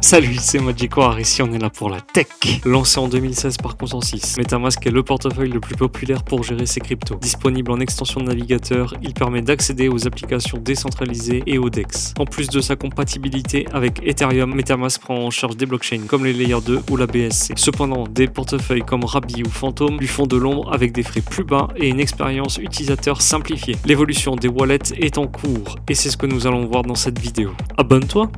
Salut, c'est Magicoire, ici on est là pour la tech. Lancé en 2016 par Consensus, MetaMask est le portefeuille le plus populaire pour gérer ses cryptos. Disponible en extension de navigateur, il permet d'accéder aux applications décentralisées et aux DEX. En plus de sa compatibilité avec Ethereum, MetaMask prend en charge des blockchains comme les Layer 2 ou la BSC. Cependant, des portefeuilles comme Rabbi ou Phantom lui font de l'ombre avec des frais plus bas et une expérience utilisateur simplifiée. L'évolution des wallets est en cours et c'est ce que nous allons voir dans cette vidéo. Abonne-toi!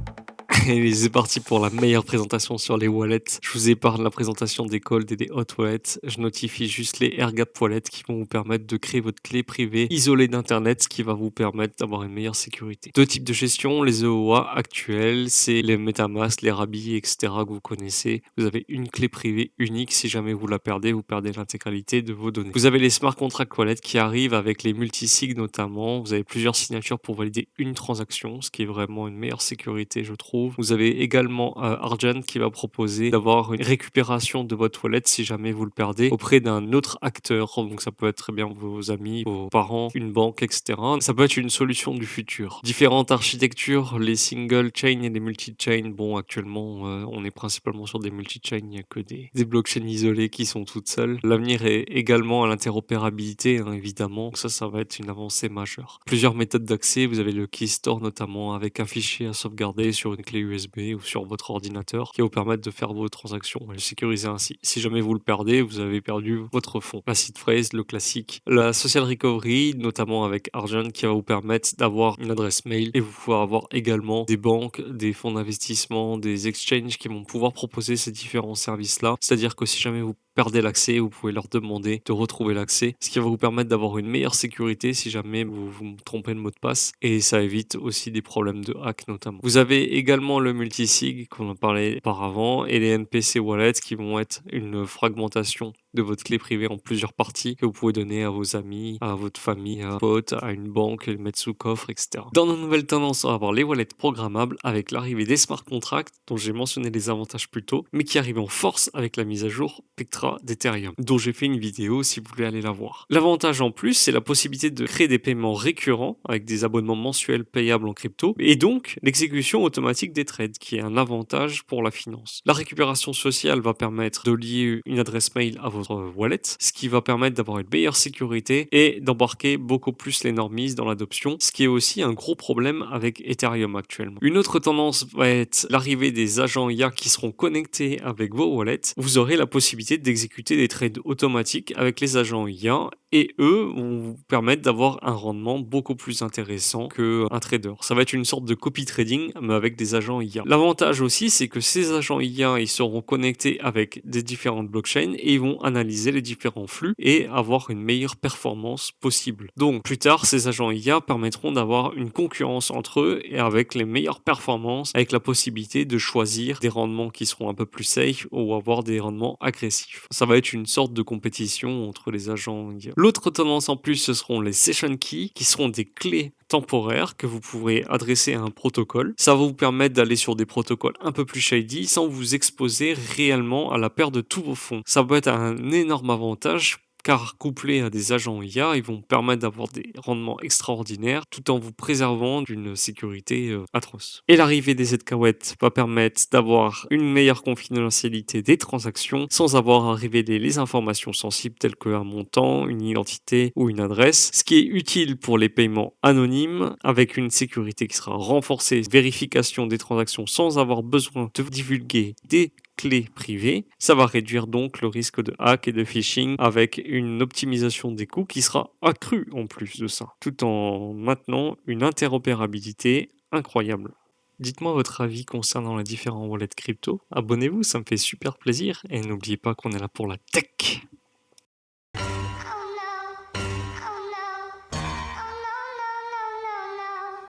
Et c'est parti pour la meilleure présentation sur les wallets. Je vous épargne la présentation des cold et des hot wallets. Je notifie juste les AirGap wallets qui vont vous permettre de créer votre clé privée isolée d'Internet, ce qui va vous permettre d'avoir une meilleure sécurité. Deux types de gestion, les EOA actuels, c'est les MetaMask, les Rabbi, etc. que vous connaissez. Vous avez une clé privée unique. Si jamais vous perdez l'intégralité de vos données. Vous avez les smart contract wallets qui arrivent avec les multisig notamment. Vous avez plusieurs signatures pour valider une transaction, ce qui est vraiment une meilleure sécurité, je trouve. Vous avez également Argent qui va proposer d'avoir une récupération de votre wallet si jamais vous le perdez auprès d'un autre acteur. Donc ça peut être très bien vos amis, vos parents, une banque, etc. Ça peut être une solution du futur. Différentes architectures, les single chain et les multi-chain. Bon, actuellement, on est principalement sur des multi-chain. Il n'y a que des blockchains isolées qui sont toutes seules. L'avenir est également à l'interopérabilité, hein, évidemment. Donc ça va être une avancée majeure. Plusieurs méthodes d'accès. Vous avez le Key Store notamment avec un fichier à sauvegarder sur une clé USB ou sur votre ordinateur qui va vous permettre de faire vos transactions et le sécuriser ainsi. Si jamais vous le perdez, vous avez perdu votre fonds. La seed phrase, le classique. La social recovery, notamment avec Argent, qui va vous permettre d'avoir une adresse mail et vous pouvez avoir également des banques, des fonds d'investissement, des exchanges qui vont pouvoir proposer ces différents services-là. C'est-à-dire que si jamais vous perdez l'accès, vous pouvez leur demander de retrouver l'accès, ce qui va vous permettre d'avoir une meilleure sécurité si jamais vous vous trompez de mot de passe et ça évite aussi des problèmes de hack notamment. Vous avez également le multisig qu'on a parlé auparavant et les NPC wallets qui vont être une fragmentation de votre clé privée en plusieurs parties que vous pouvez donner à vos amis, à votre famille, à un pote, à une banque, le mettre sous coffre, etc. Dans nos nouvelles tendances, on va avoir les wallets programmables avec l'arrivée des smart contracts dont j'ai mentionné les avantages plus tôt, mais qui arrivent en force avec la mise à jour Spectra d'Ethereum, dont j'ai fait une vidéo si vous voulez aller la voir. L'avantage en plus, c'est la possibilité de créer des paiements récurrents avec des abonnements mensuels payables en crypto et donc l'exécution automatique des trades qui est un avantage pour la finance. La récupération sociale va permettre de lier une adresse mail à votre wallet, ce qui va permettre d'avoir une meilleure sécurité et d'embarquer beaucoup plus les normies dans l'adoption, ce qui est aussi un gros problème avec Ethereum actuellement. Une autre tendance va être l'arrivée des agents IA qui seront connectés avec vos wallets. Vous aurez la possibilité d'exécuter des trades automatiques avec les agents IA et eux vont vous permettre d'avoir un rendement beaucoup plus intéressant qu'un trader. Ça va être une sorte de copy trading mais avec des agents IA. L'avantage aussi, c'est que ces agents IA, ils seront connectés avec des différentes blockchains et ils vont analyser les différents flux et avoir une meilleure performance possible. Donc plus tard, ces agents IA permettront d'avoir une concurrence entre eux et avec les meilleures performances, avec la possibilité de choisir des rendements qui seront un peu plus safe ou avoir des rendements agressifs. Ça va être une sorte de compétition entre les agents IA. L'autre tendance en plus, ce seront les session keys qui seront des clés temporaires que vous pourrez adresser à un protocole. Ça va vous permettre d'aller sur des protocoles un peu plus shady sans vous exposer réellement à la perte de tous vos fonds. Ça peut être un énorme avantage car couplés à des agents IA, ils vont permettre d'avoir des rendements extraordinaires tout en vous préservant d'une sécurité atroce. Et l'arrivée des ZKWet va permettre d'avoir une meilleure confidentialité des transactions sans avoir à révéler les informations sensibles telles qu'un montant, une identité ou une adresse, ce qui est utile pour les paiements anonymes avec une sécurité qui sera renforcée, vérification des transactions sans avoir besoin de divulguer des clés privées. Ça va réduire donc le risque de hack et de phishing avec une optimisation des coûts qui sera accrue en plus de ça, tout en maintenant une interopérabilité incroyable. Dites-moi votre avis concernant les différents wallets crypto. Abonnez-vous, ça me fait super plaisir et n'oubliez pas qu'on est là pour la tech.